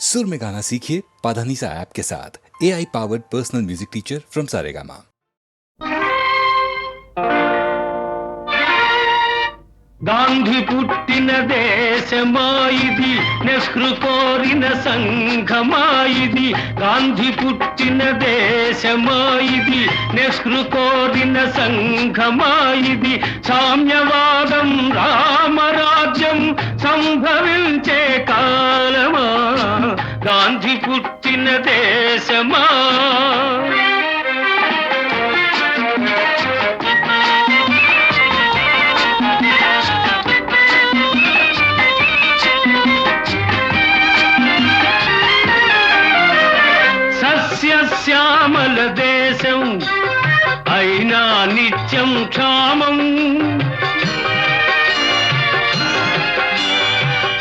सुर में गाना सीखिए पाधानीसा ऐप के साथ। AI powered personal music teacher from Saregama. Gandhi పుట్టిన దేశమాయిది, నెహ్రూ కోరిన సంఘమాయిది. గాంధీ పుట్టిన దేశమాయిది, నెహ్రూ కోరిన సంఘమాయిది. సామ్యవాదం రామరాజ్యం సంభవించే కాలమా, గాంధీ పుట్టిన దేశమా. శ్యామల దేశం అయినా నిత్యం క్షామం,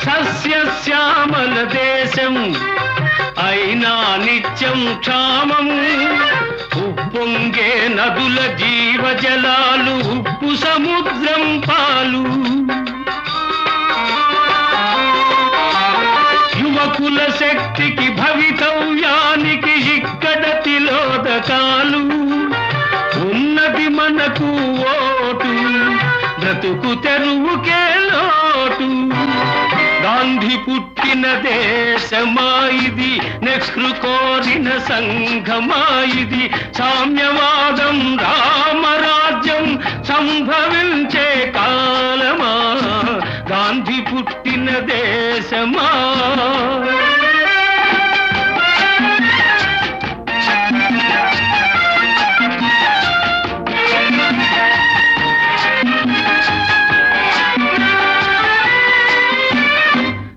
సస్యశ్యామల దేశం అయినా నిత్యం క్షామం. ఉప్పొంగే నదుల జీవజలాలు, ఉప్పు సముద్రం పాలు. యువకుల శక్తికి భవితవ్యానికి ఇక్కడ తిలోదకాలు. ఉన్నది మనకు ఓటు, బ్రతుకు తెరువుకే లోటు. గాంధీ పుట్టిన దేశమాయిది, నెహ్రూ కోరిన సంఘమాయిది. సామ్యవాదం రామరాజ్యం సంభవించే కాలమా, గాంధీ పుట్టిన దేశమా.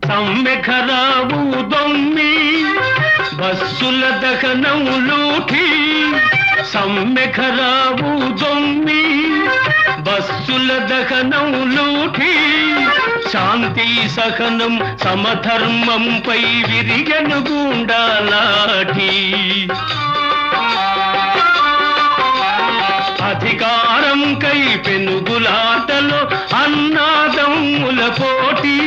సమ్మెఖరావు దొమ్మి, బస్సుల దహనం లూఠి. సమ్మెఖరావు దొమ్మి, బస్సుల దహనం లూఠి. శాంతి సహనం సమధర్మంపై విరిగను గుండాలాఠి. అధికారం కై పెనుగులాటలో అన్నాదమ్ముల పోటీ.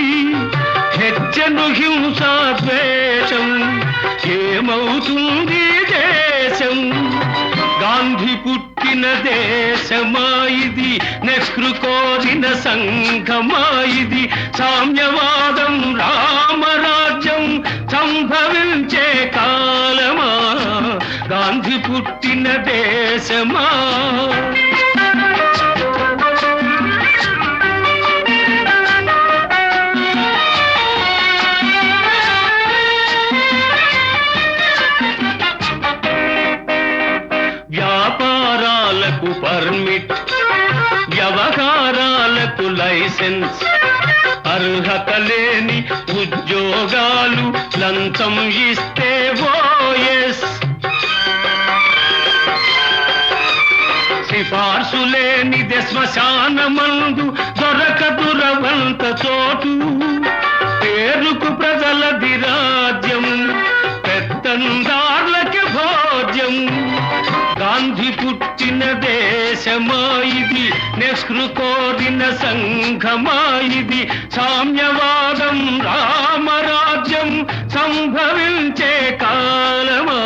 హెచ్చను హింసా ద్వేషం, ఏమవుతుంది దేశం. గాంధీ పుట్టిన దేశమాయిది, నెహ్రూ కోరిన సంఘమాయిది. సామ్యవాదం రామరాజ్యం సంభవించే కాలమా, గాంధీ పుట్టిన దేశమా. వ్యాపారాలకు పర్మిట్, వ్యవహారాలకు లైసెన్స్. అర్హత లేని ఉద్యోగాలు లంచం ఇస్తే ఓఎస్. సిఫార్సు లేనిదే శ్మశానమందు దొరకదు రవంత చోటు. పేరుకు ప్రజలది రాజ్యం, పెత్తందార్లకి భోజ్యం. గాంధీ పుట్టిన దేశమాయిది, నెహ్రూ కోరిన సంఘమాయిది. సామ్యవాదం రామరాజ్యం సంభవించే కాలమా,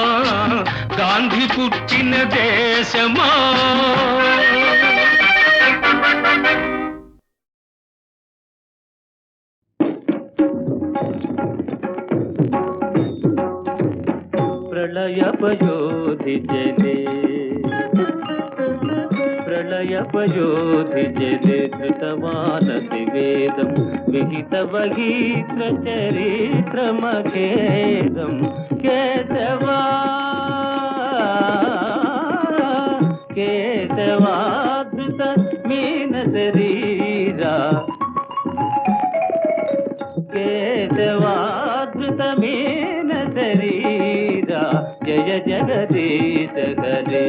గాంధీ పుట్టిన దేశమా. ప్రళయపయోధి జలే, ప్రళయపయోధి జలే. ధృతమానసి వేదం విహితవగీత్ర చరిత్రమఖేదం. కేశవా కేశవాధృత మీన శరీరా, కేశవాధృత మీన శరీరా. జయ జగదీశ హరే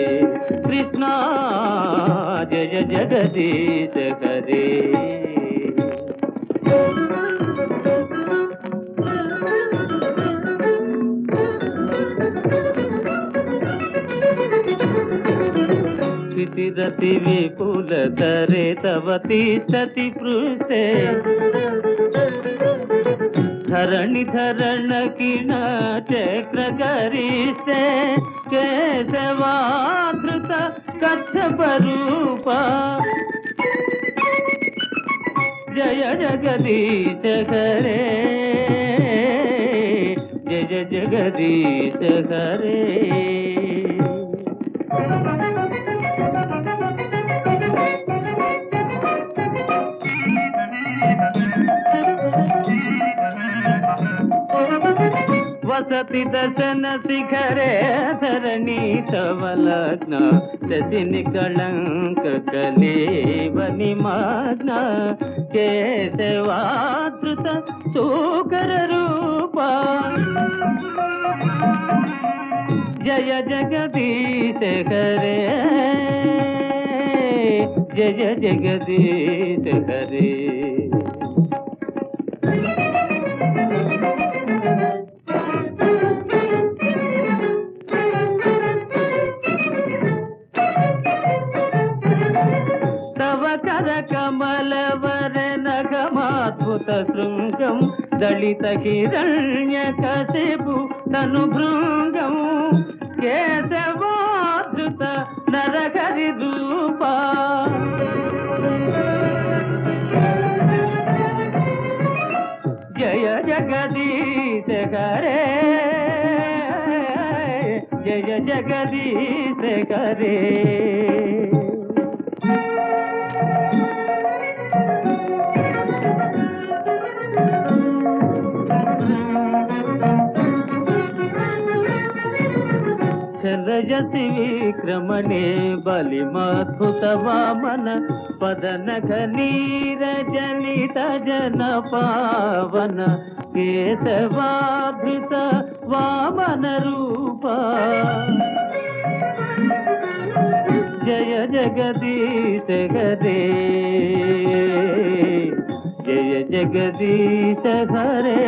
కృష్ణ, జయ జగదీశ హరే. स्थितिरति विपुलतरे तव तिष्ठति पृष्ठे. ధరణి ధరణకిణ చక్రకరిస్తే కేశవాధృత కచ్చపరూప జయ జగదీశ హరే జయ జగదీశ హరే. వసతి దర్శన శిఖరే ధరణి తవ లగ్న శశిని కళంక కలేవ నిమగ్న కేశవాధృత సూకర రూప జయ జగదీశ హరే జయ జగదీశ హరే. కమలవరనగమాద్భుత శృంగం దళిత హిరణ్య కశిపు తను భృంగం కేశవాధృత నరహరి రూప జయ జగదీశ హరే జయ జగదీశ హరే. చలయసి విక్రమణే బలిమద్భుత వామన పదనఘ నీరజనిత జన పావన కేశవాధృత వామన రూప జయ జగదీశ హరే జయ జగదీశ హరే.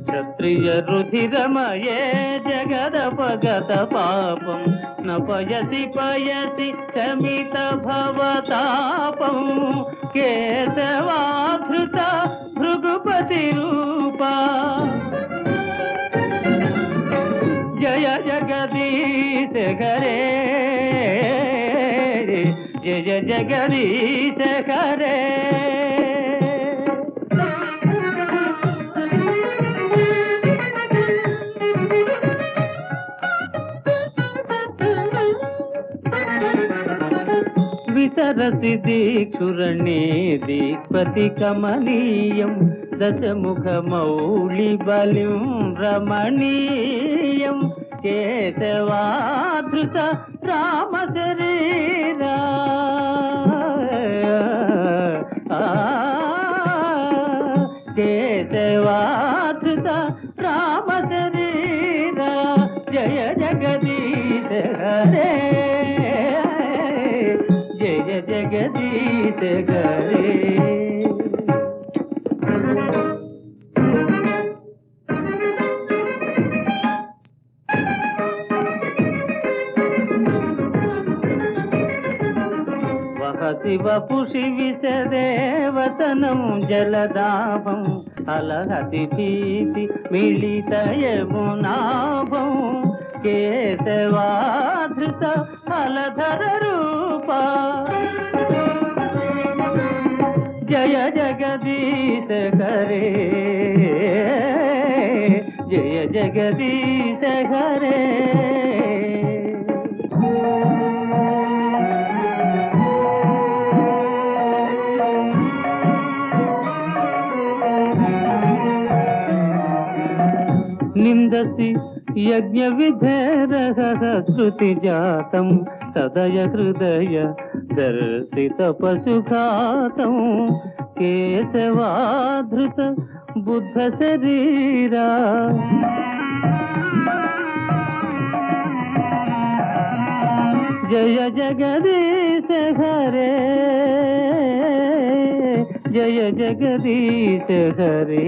క్షత్రియ రుధిరమయే జగదపగత పాపం నపయసి పయసి శమిత భవతాపం కేశవాధృత భృగుపతి రూప జయ జగదీశ హరే జయ జగదీశ హరే. విసరసి దీక్షురణే దీక్పతి కమనీయం దశముఖ మౌళి బలిం రమణీయం కేశవాధృత రామ శరీరా కేశవాధృత రామ శరీరా జయ జగదీశ హరే జయ జగదీశ హరే. వహతి వపుషి విశదేవతనం జలదాభం అలహతి భీతి మిళిత యమునాభం కేశవాధృత ఫలధర రూప జయ జగదీశ హరే జయ జగదీశ హరే. నిందసి యజ్ఞ విధేరః శృతి జాతం సదయ హృదయ దర్శిత పశుఘాతం కేశవాధృత బుద్ధ శరీరా జయ జగదీశ హరే జయ జగదీశ హరే.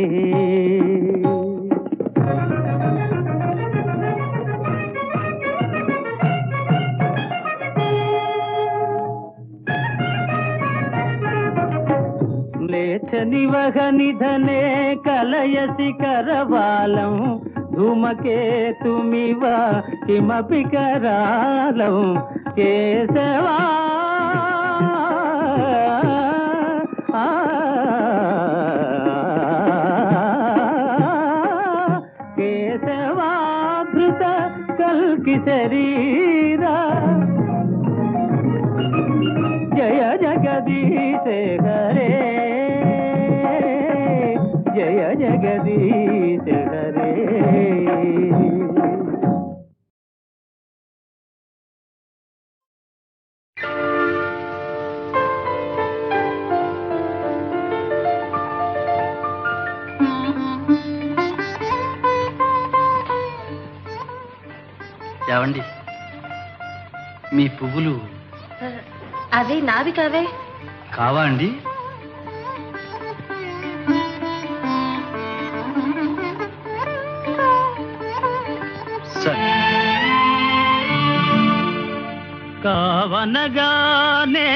శివహ నిధనే కలయసి కరవాలం ధూమకేతుమివ కిమపి కరాలం కేశవా కేశవాధృత కల్కి శరీరా జయ జగదీశే హరే జయ జగదీశే హరే. ఏవండి మీ పువ్వులు అవి నావి కావే. కావా అండి? సరే. కావనగానే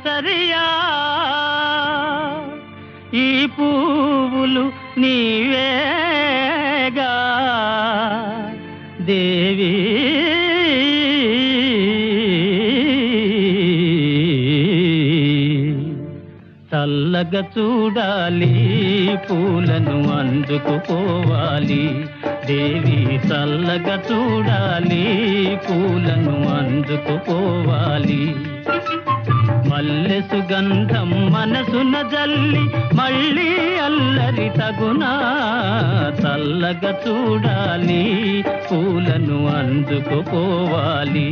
సరియా ఈ పువ్వులు నీవేగా దేవి చల్లగా చూడాలి పూలను అందుకుపోవాలి దేవి చల్లగా చూడాలి పూలను అందుకుపోవాలి మల్లె సుగంధం మనసున జల్లి మళ్ళీ అల్లరి తగునా చల్లగా చూడాలి పూలను అందుకుపోవాలి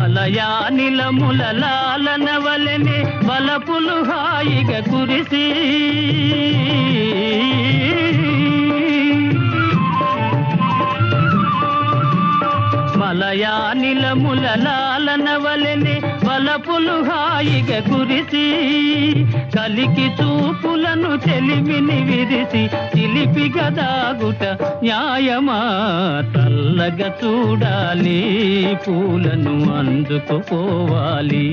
మలయానిలముల లాలన వలెనే వలపులు హాయిగా కురిసి మలయానిలముల లాలన వలెనే వలపులు హాయిగా కురిసి కలికి చూపులను చెలిమిని విరిసి చిలిపిగా దాగుట న్యాయమా చల్లగా చూడాలి పూలను అందుకుపోవాలి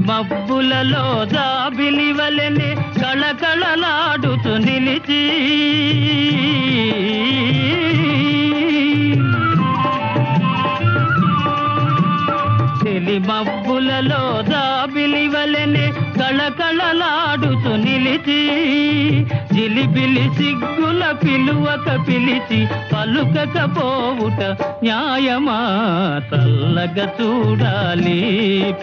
మబ్బులలో జాబిలి వలెనే కళకళలాడుతూ నిలిచి తెలి మబ్బులలో జాబిలి వలెనే కళకళలాడుతూ నిలిచి జిలిబిలి సిగ్గుల పిలువక పిలిచి పలుకకపోవుట న్యాయమా చల్లగా చూడాలి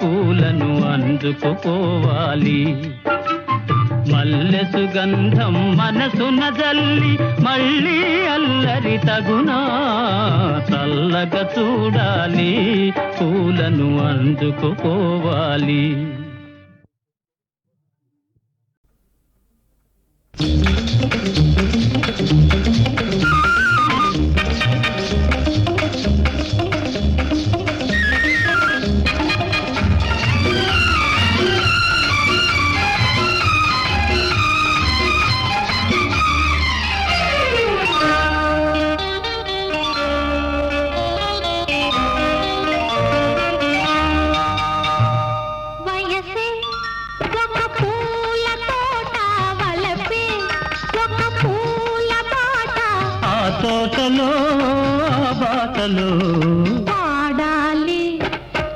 పూలను అందుకుపోవాలి మల్లె సుగంధం మనసున జల్లి మళ్ళీ అల్లరి తగునా చల్లగా చూడాలి పూలను అందుకుపోవాలి తోటలో బాటలో పాడాలి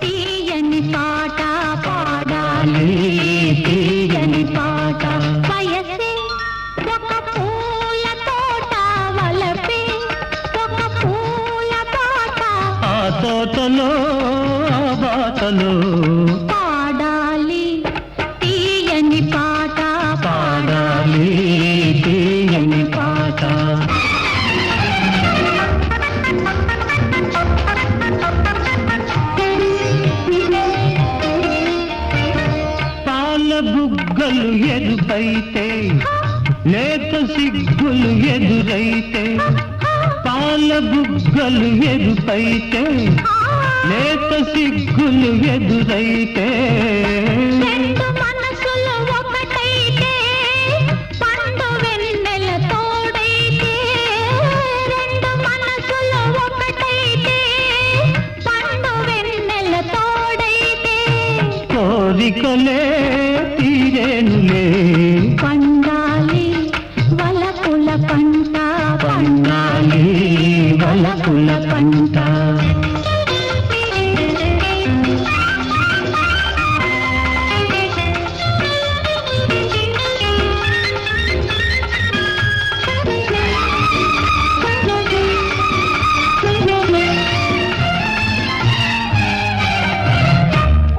తీయని పాట పాడాలి తీయని పాట వయసే ఒక పూల తోట వలపే ఒక పూల పాట ఆ తోటలో బాటలో పాడాలి తీయని పాట పాడాలి తీయని పాట బుగ్గలు ఎదురైతే లేత సిగ్గులు ఎదురైతే పాల బుగ్గలు ఎదురైతే లేత సిగ్గులు ఎదురైతే రెండు మనసులు ఒకటైతే పండు వెన్నెల తోడైతే రెండు మనసులు ఒకటైతే పండు వెన్నెల తోడైతే కోరికలే తీరేనులే పండాలి వలపుల పంట పండాలి వలపుల పంట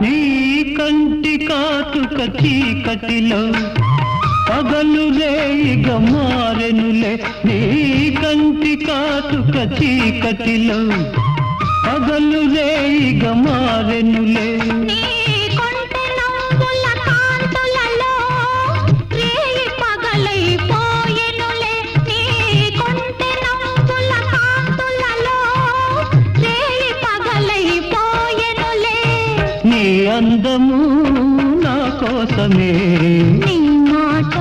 నీ కంటి కాటుక చీకటిలో పగలు రేయిగ మారెనులే నీ కంటి కాటుక చీకటిలో పగలు రేయిగ మారెనులే నీ కొంటె నవ్వుల కాంతులలో రేయి పగలైపోయెనులే నీ కొంటె నవ్వుల కాంతులలో రేయి పగలైపోయెనులే నీ అందము నా కోసమే నీ మాట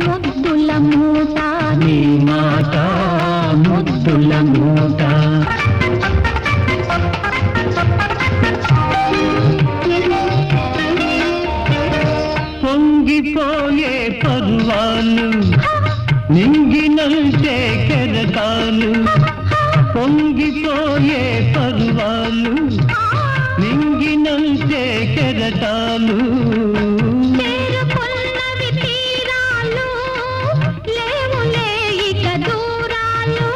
ముద్దుల మూట నీ మాట ముద్దుల మూట పొంగిపోయే పర్వాలు నింగినంటే కెరటాలు పొంగిపోయే పర్వాలు నింగినంటే కెరటాలు చేరుకున్నవి తీరాలు లేవులే ఇక దూరాలు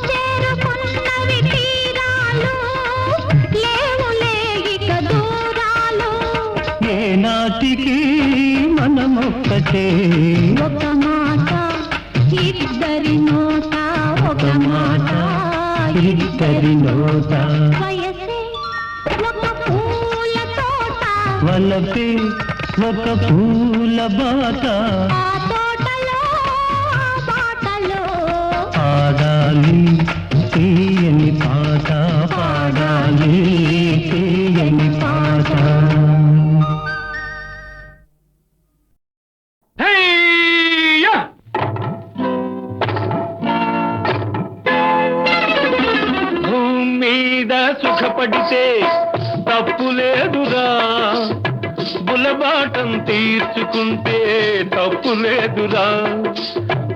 చేరుకున్నవి తీరాలు లేవులే ఇక దూరాలు ఏనాటికి మనమొక్కటే ఒక మాట ఇద్దరి నోట ఒక మాట ఇద్దరి నోట వయసే ఒక పూల తోట వలపే ఒక పూల బాట ఆ తోటలో ఆ బాటలో పాడాలి తీయని పాట పాడాలి తీయని పాట భూమి మీద సుఖపడితే తప్పు లేదురా బులబాటం తీర్చుకుంటే తప్పు లేదురా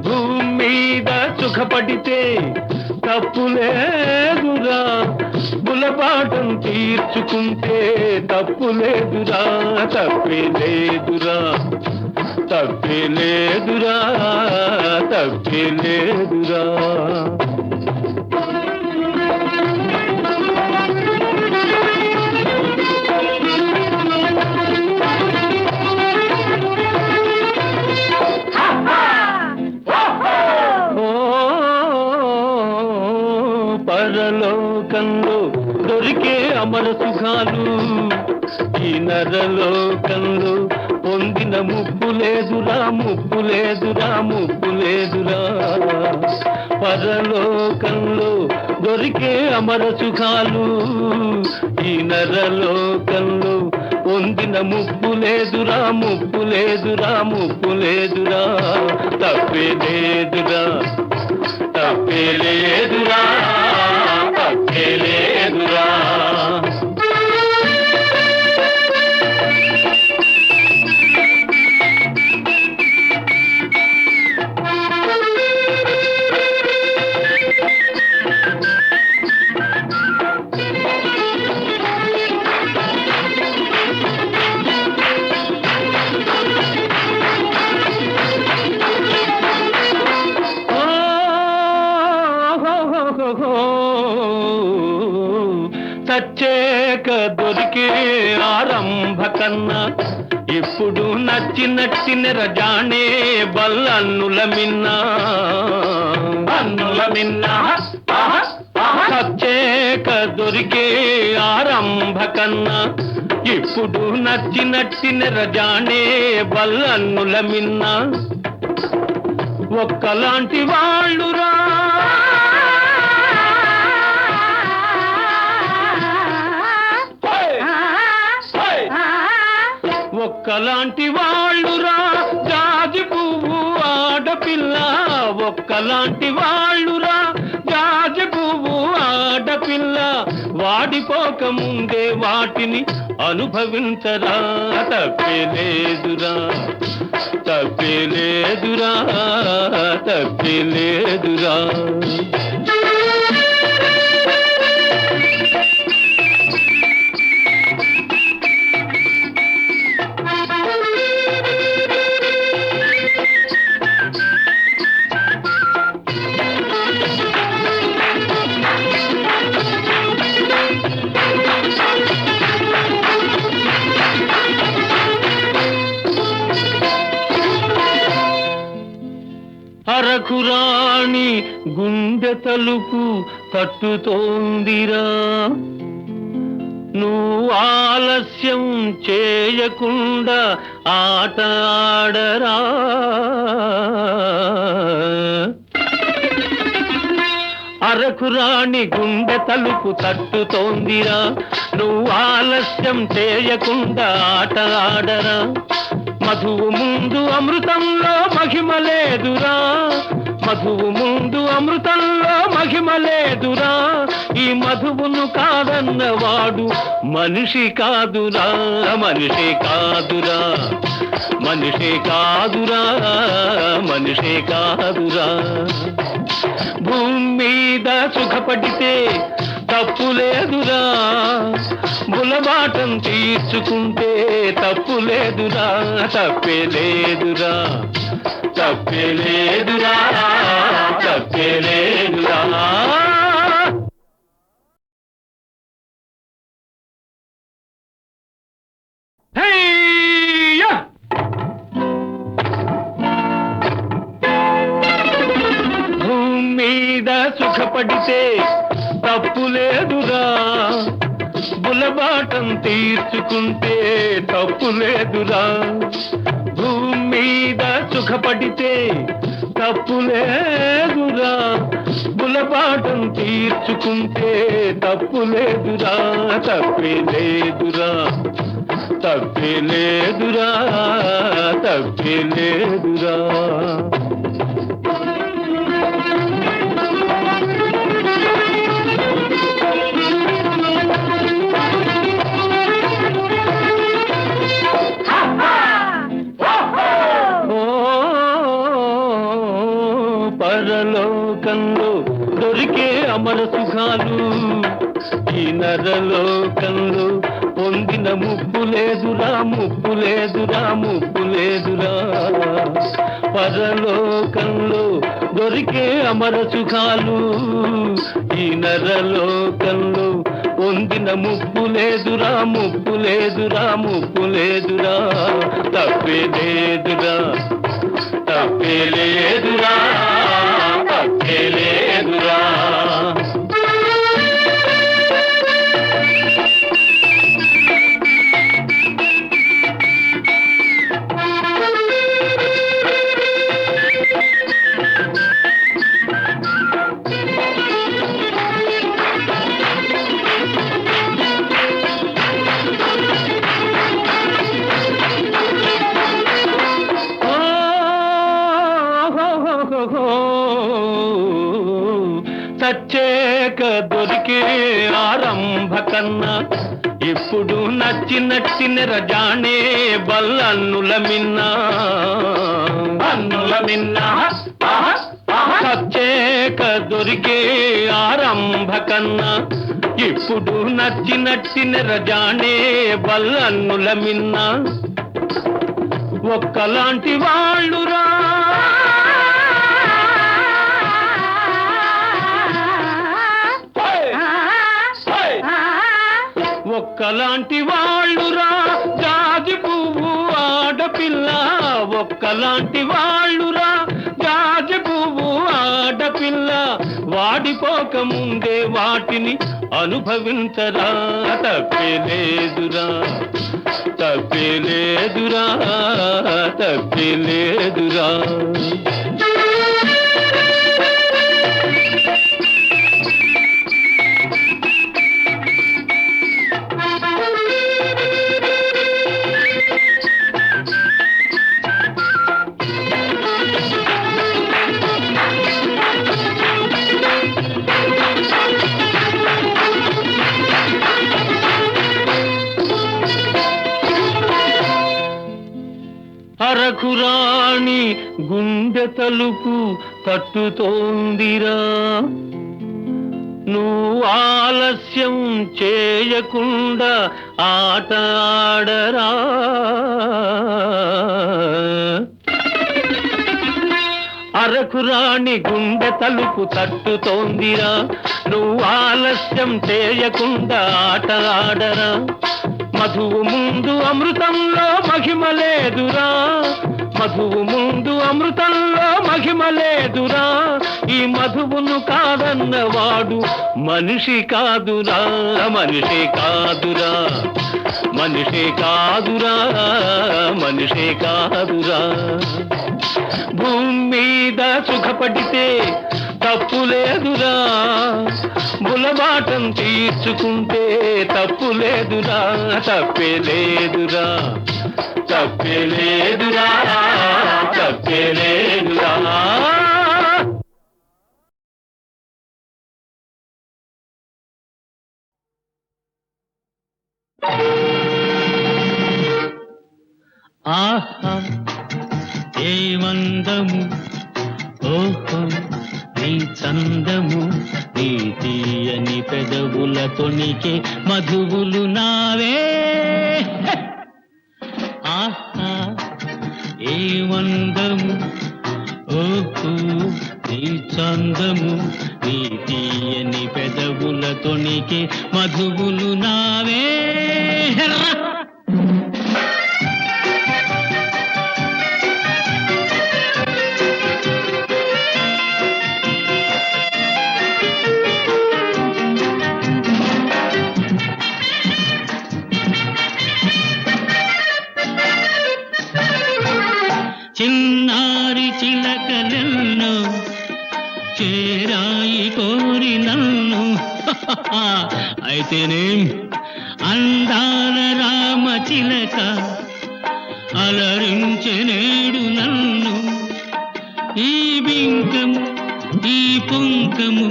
భూమి మీద సుఖపడితే తప్పు లేదురా బులబాటం తీర్చుకుంటే తప్పు లేదురా తప్పే లేదురా తప్పే లేదురా తప్పే లేదురా పరలోకంలో దొరికే అమర సుఖాలు ఈ నరలోకంలో పొందిన ముప్పు లేదురా ముప్పు లేదురా ముప్పు లేదురా పరలోకంలో దొరికే అమర సుఖాలు ఈ నరలోకంలో పొందిన ముప్పు లేదురా ముప్పు లేదురా ముప్పు లేదురా తప్పే లేదురా తప్పే లేదురా తప్పే లేదురా సచ్చేక దొరికే ఆరంభ కన్నా ఇప్పుడు నచ్చిన రజానే బల్లన్నుల మిన్నా అన్నుల మిన్నా సచ్చేక దొరికే ఆరంభ కన్నా ఇప్పుడు నచ్చిన రజానే బల్లన్నుల మిన్నా ఒక్కలాంటి వాళ్ళురా ఒక్కలాంటి వాళ్ళురా జాజి పువ్వు ఆడపిల్ల, ఒక్కలాంటి వాళ్ళురా జాజి పువ్వు ఆడపిల్ల. వాడిపోక ముందే వాటిని అనుభవించరా, తప్పేలేదురా తప్పేలేదురా తప్పేలేదురా. అరకురాణి గుండె తలుపు తట్టుతోందిరా, నువ్వు ఆలస్యం చేయకుండా ఆట ఆడరా. అరకురాణి గుండె తలుపు తట్టుతోందిరా, నువ్వు ఆలస్యం చేయకుండా ఆట ఆడరా. మధువు ముందు అమృతంలో మహిమ లేదురా, మధువు ముందు అమృతంలో మహిమ లేదురా. ఈ మధువును కాదన్నవాడు మనిషి కాదురా, మనిషి కాదురా, మనిషి కాదురా, మనిషి కాదురా. భూమి మీద సుఖపడితే తప్పు లేదురా, బులబాటం తీర్చుకుంటే తప్పు లేదురా, తప్పే లేదురా తప్పే లేదురా తప్పే లేదురా. హేయ్యా! భూమి మీద సుఖపడితే తప్పు లేదురా, బులబాటం తీర్చుకుంటే తప్పు లేదురా. భూమి మీద సుఖపడితే తప్పు లేదురా, బులబాటం తీర్చుకుంటే తప్పు లేదురా, తప్పే లేదురా తప్పే లేదురా తప్పే లేదురా. పరలోకంలో దొరికే అమర సుఖాలు ఈ నరలోకంలో పొందిన ముప్పు లేదురా, ముప్పు లేదురా, ముప్పు లేదురా. పరలోకంలో దొరికే అమర సుఖాలు ఈ నరలోకంలో పొందిన ముప్పు లేదురా, ముప్పు లేదురా, ముప్పు లేదురా. తప్పే లేదురా తప్పే లేదురా తప్పే లేదురా. చచ్చేక దొరికే ఆరంభ కన్నా ఇప్పుడు నచ్చిన రజానే బల్లన్నుల మిన్నా, అన్నుల మిన్నా. చచ్చేక దొరికే ఆరంభ కన్నా ఇప్పుడు నచ్చిన రజానే బల్లన్నుల మిన్నా. ఒక్కలాంటి వాళ్ళురా ఒక్కలాంటి వాళ్ళురా జాజి పువ్వు ఆడపిల్ల, ఒక్కలాంటి వాళ్ళురా జాజి పువ్వు ఆడపిల్ల. వాడిపోక ముందే వాటిని అనుభవించరా, తప్పే లేదురా తప్పే లేదురా తప్పే లేదురా. రాణి గుండె తలుపు తట్టుతోందిరా, నువ్వు ఆలస్యం చేయకుండా ఆట ఆడరా. అరకు రాణి గుండె తలుపు తట్టుతోందిరా, నువ్వు ఆలస్యం చేయకుండా ఆట ఆడరా. మధువు ముందు అమృతంలో మహిమ లేదురా, మధువు ముందు అమృతంలో మహిమ లేదురా. ఈ మధువును కాదన్నవాడు మనిషి కాదురా, మనిషి కాదురా, మనిషి కాదురా, మనిషి కాదురా. భూమి మీద సుఖపడితే తప్పు లేదురా, బులబాటం తీర్చుకుంటే తప్పు లేదురా, తప్పే లేదురా, తప్పే లేదురా, తప్పే లేదురా. ఆహా ఏ మందము, ఓహో నీ చందము, నీ తీయని పెదవుల తొణికే మధువులు నావే. ఆహా ఏ మందము, ఓహో నీ చందము, నీ తీయని పెదవుల తొణికే మధువులు నావే. చిన్నారి చిలకలెన్నో చేరాయి కోరి నన్ను, అయితేనే అందాల రామ చిలక అలరించె నేడు నన్ను. ఈ బింకము ఈ పుంకము,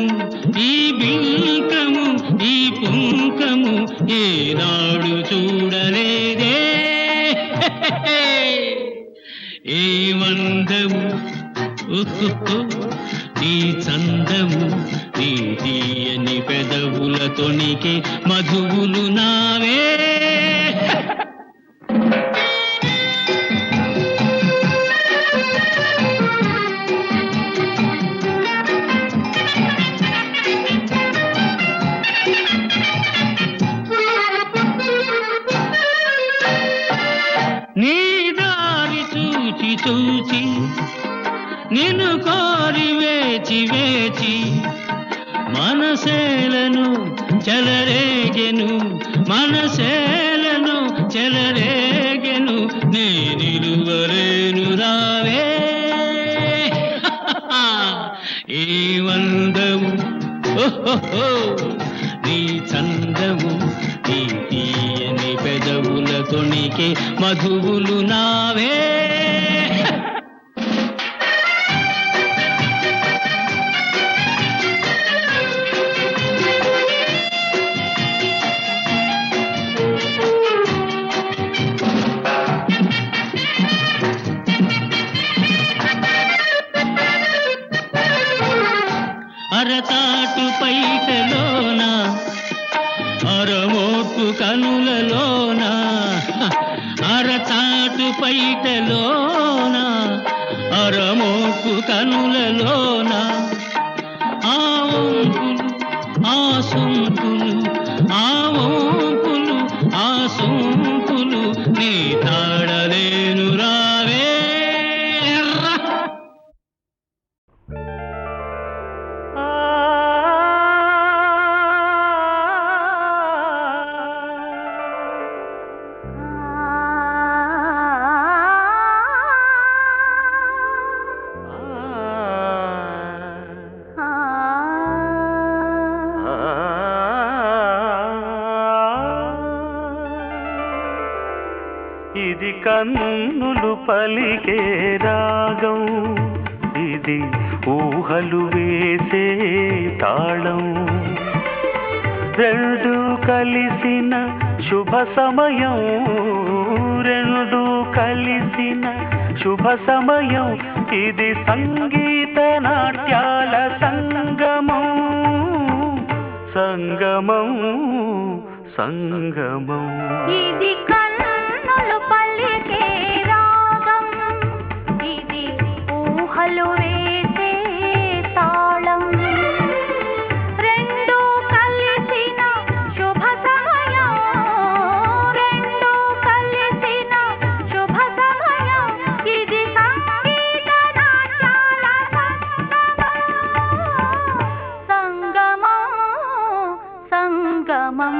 ఈ బింకము ఈ పుంకము ఏనాడు చూడలేదే. ఏ మందము, నీ చందము, నీ తీయని పెదవుల తొణికే మధువులు నావే. నీ దారి చూచి చూచి నిన్ను కోరి వేచి వేచి మనసేలను చెలరేగెను, మనసేలను చెలరేగెను, నే నిలువలేను రావే. ఏ వందము, ఓహో నీ చందము, నీ తీయని పెదవుల తొణికే మధువులు నావే. అరతాటు పైటలోన అరమోటు కనులలోన, అరతాటు పైటలోన అరమోటు కనులలోన, ఆ వంపులు ఆ సొంపులు, ఆ వంపులు ఆ సొంపులు నీ తాడలేను రావే. ఇది కన్నులు పలికే రాగం, ఇది ఊహలు వేసే తాళం, రెండు కలిసిన శుభ సమయం, రెండు కలిసిన శుభ సమయం ఇది సంగీత నాట్యాల సంగమం సంగమం సంగమం ఇది కన్నులు పలికే రాగం ఇది ఊహలు వేసే తాళం రెండు కలిసిన శుభ సమయం రెండు కలిసిన శుభ సమయం ఇది సంగీత నాట్యాల సంగమం సంగమం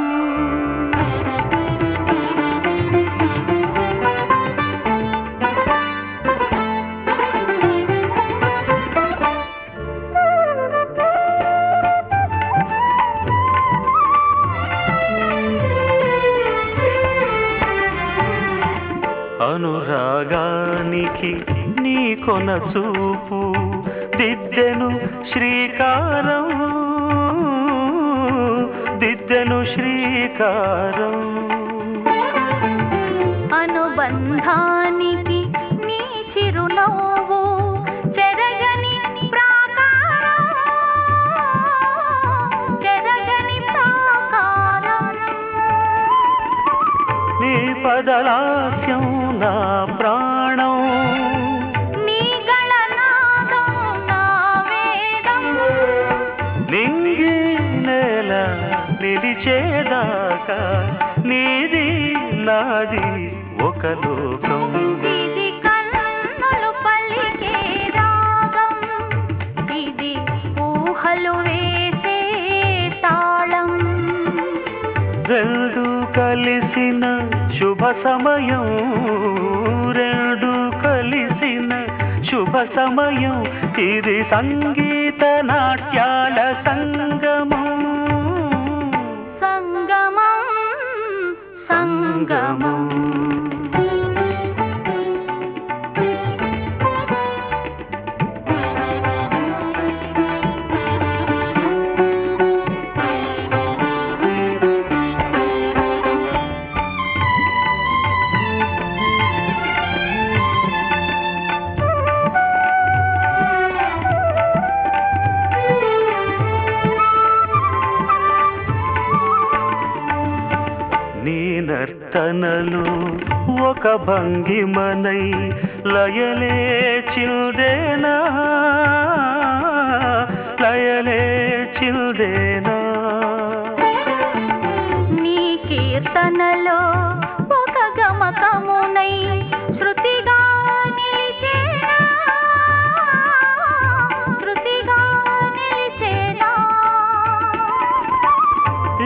అనురాగానికి నీ కొన చూపు దిద్దెను శ్రీకారం దిద్దెను శ్రీకారం అనుబంధానికి నీ చిరునవ్వు చెరగని ప్రాకారం చెరగని ప్రాకారం నీ పదలాస్యం నా ప్రాణం నీ గళనాదం నా వేదం నింగి నేల నిలిచేదాకా నీది నాది ఒక లోకం ఇది కన్నులు పలికే రాగం ఇది ఊహలు వేసే తాళం రెండు కలిసిన శుభ సమయం రెండు కలిసిన శుభ సమయం ఇది సంగీత నాట్యాల సంగమం సంగమం సంగమం నీ నర్తనలు ఒక భంగిమనై లయలే చిల్దేనా లయలే చిల్దేనా నీ కీర్తనలో ఒక గమకమునై శృతిగా నిలిచేనా శృతిగా నిలిచేనా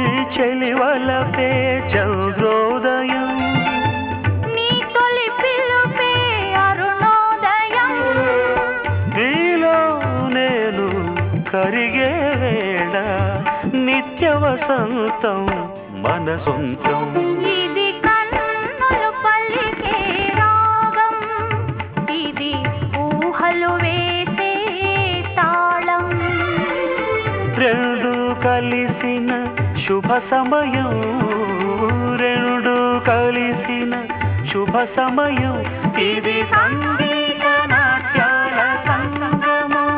ఈ చెలివలపే చంద్రోదయం నీ తొలి పిలుపే అరుణోదయం నీలో నేను కరిగే వేళ నిత్య వసంతం మన సొంతం ఇది కన్నులు పలికే రాగం ఇది ఊహలు వేసే తాళం రెండు కలిసిన శుభ సమయం రెండు కలిసిన శుభ సమయం ఇది సంగీత నాట్యాల సంగమం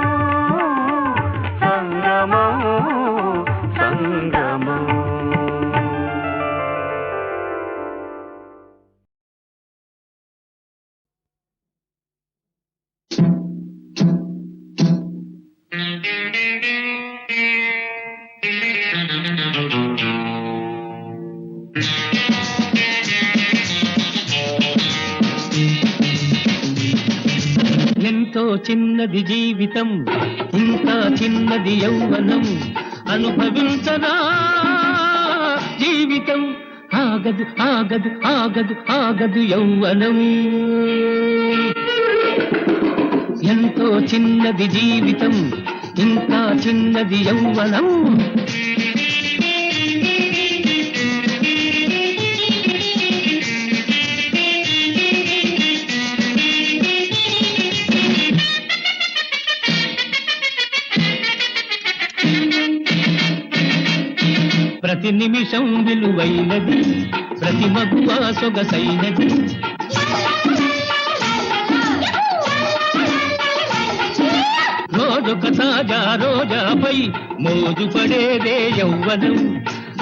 సంగమం సంగమం ఎంతో చిన్నది జీవితం ఇంకా చిన్నది యౌవనం అనుభవించనా జీవితం ఆగదు ఆగదు ఆగదు ఆగదు యౌవనం ఎంతో చిన్నది జీవితం ఇంకా చిన్నది యౌవనం ప్రతి నిమిషం విలువైనది ప్రతి మగువ సొగసైనది రోజొక తాజా రోజాపై మోజు పడేదే యౌవనం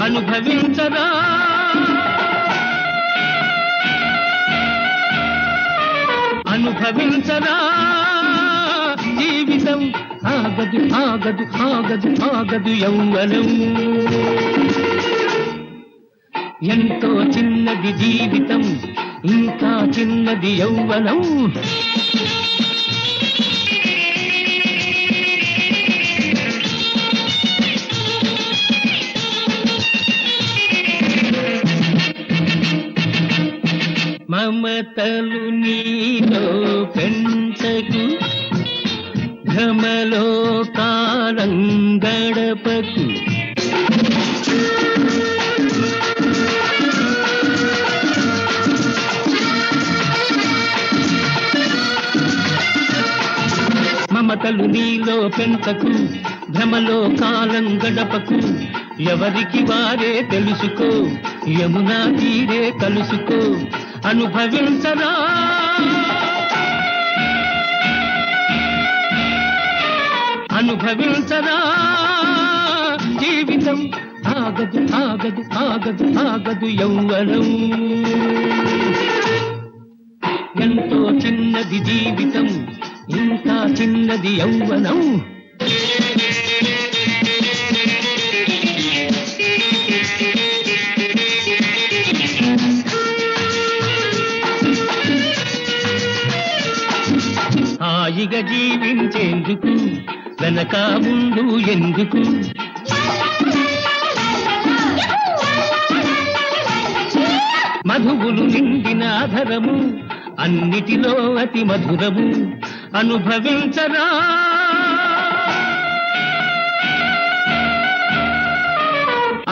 అనుభవించరా అనుభవించరా జీవితం ఆగదు ఆగదు ఆగదు ఆగదు యౌవనం ఎంతో చిన్నది జీవితం ఇంకా చిన్నది యౌవనం మమతలు నీలో పెంచకు భ్రమలో కాలం గడపకు మమతలు నీలో పెంచకు భ్రమలో కాలం గడపకు ఎవరికి వారే తెలుసుకో యమునా తీరే కలుసుకో అనుభవించరా అనుభవించరా జీవితం ఆగదు ఆగదు ఆగదు ఆగదు యౌవనం ఎంతో చిన్నది జీవితం ఇంకా చిన్నది యౌవనం హాయిగా జీవించేందుకు వెనక ముందు ఎందుకు మధువులు నిండిన ఆధరము అన్నిటిలో అతి మధురము అనుభవించరా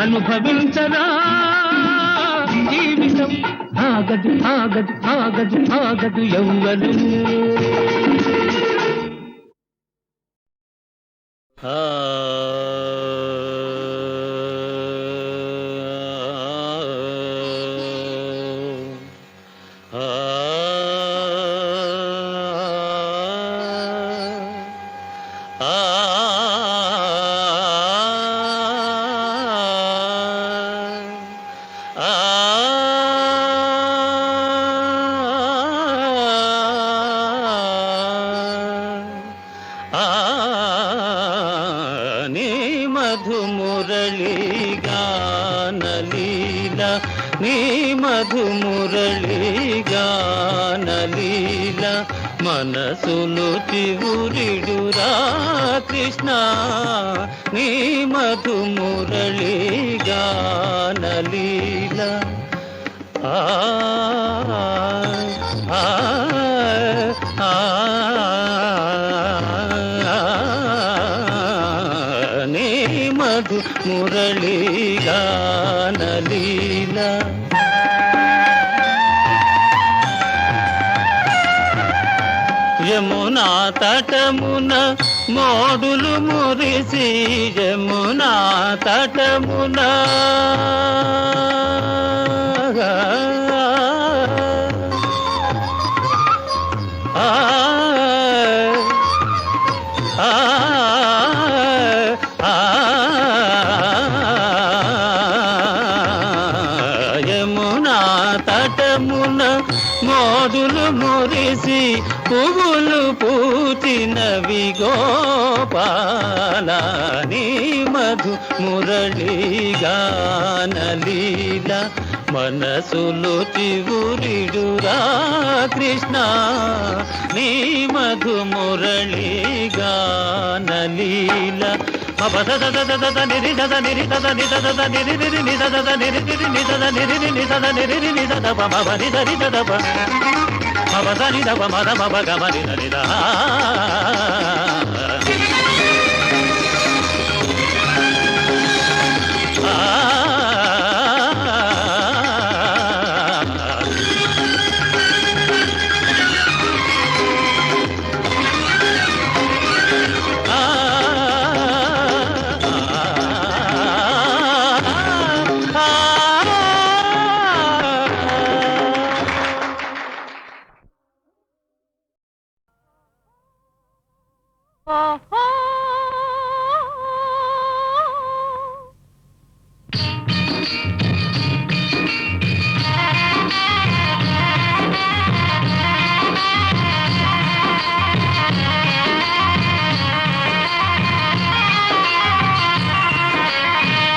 అనుభవించరా జీవితం ఆగదు ఆగదు ఆగదు ఆగదు యౌవనం నీ మధుమురళి గానలీల మనసులు చివురిడురా కృష్ణ నీ మధుమురళి గానలీల ఆ ఆ ఆ నీ మధుమురళి గానలీల యమునా తటమున మోడులు మురిసి యమునా తటమున యమునా తటమున మోదులు మురిసి పువ్వులు పూచినవి గోపాల నీ మధు మురళి గానలీల మనసులు చివురిడురా కృష్ణ నీ మధు మురళి గానలీల మపద దద దద నిరి దద నిరి దద ని దద నిరి నిరి ని దద నిరి నిరి ని దద నిరి ని దద నిరి ని దద పమ ని దరి దద ప మపద ని దప మద మప గమ ని ని ద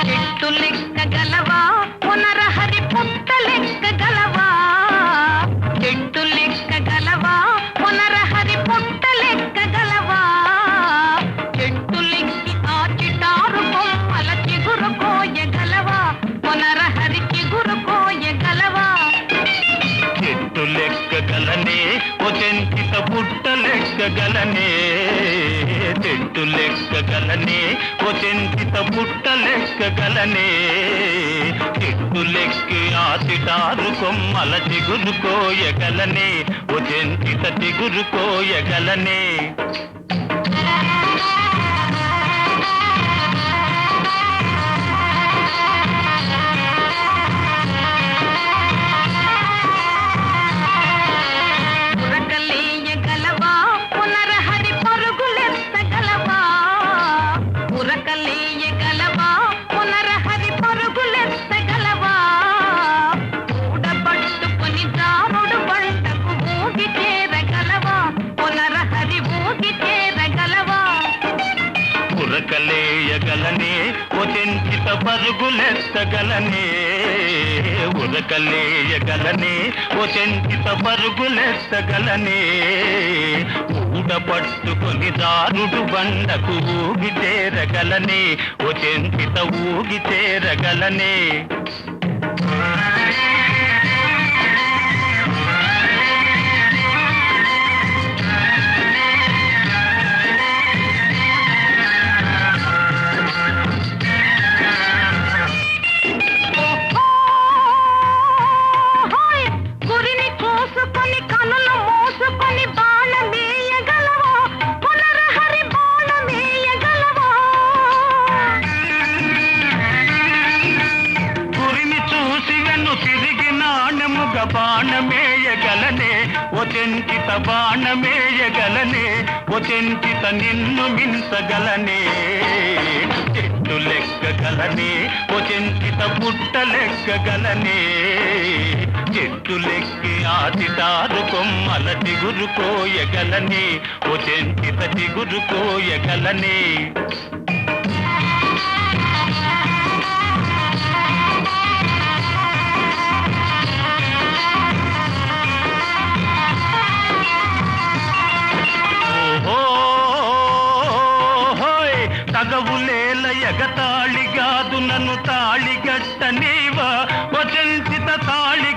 చెట్టు లెక్క గలవా పునరహరి పుట్ట లెక్క గలవా చెట్టు లెక్క గలవా పునరహరి పుట్ట లెక్క గలవా చెట్టు లెక్కి ఆ చిటారు కొమ్మల చిగురు కోయగలవా పునరహరి చిగురు కోయగలవా చెట్టు లెక్క గలనే ఓ చెంచిత పుట్ట లెక్క గలనే చెట్టు లెక్క గలనే ఓ చెంచిత పుట్ట లెక్క గలనే చెట్టు లెక్కి ఆ చిటారు కొమ్మల చిగురు కోయగలనే ఓ చెంచిత చిగురు కోయగలనే ఉరకలేయగలవా పునరహరి పరుగులెత్తగలవా ఉరకలేయగలవా పునరహరి పరుగులెత్తగలవా ఊడబట్టుకొని దారుడు బంటకు ఊగి చేరగలవా పునరహరి ఊగి చేరగలవా ఉరకలేయగలనే ఓ చెంచిత పరుగులెత్తగలనే ఉరకలేయగలనే ఓ చెంచిత పరుగులెత్తగలనే ఊడపట్టుకొని దారుడు బండకు ఊగి చేరగలనే ఓ చెంచిత ఊగి చేరగలనే ఓహోయ్! గురిని చూసుకొని కనులు మూసుకొని బాణమేయగలవా పునరహరి బాణమేయగలవా గురిని చూసి వెన్ను తిరిగి నాణముగ బాణమేయగలనే ఓ చెంచిత బాణమేయగలనే ఓ చెంచిత నిన్ను మించగలనే చెట్టు లెక్క గలనే ఓ చెంచిత పుట్ట లెక్క గలనే చెట్టు లెక్కి ఆ చిటారు కొమ్మల చిగురు కోయగలనే ఓ చెంచిత చిగురు కోయగలనే ఓహోయ్ తగవులేల ఎగతాళిగాదు నన్ను తాళిగట్ట నీవా వచంచిత తాళి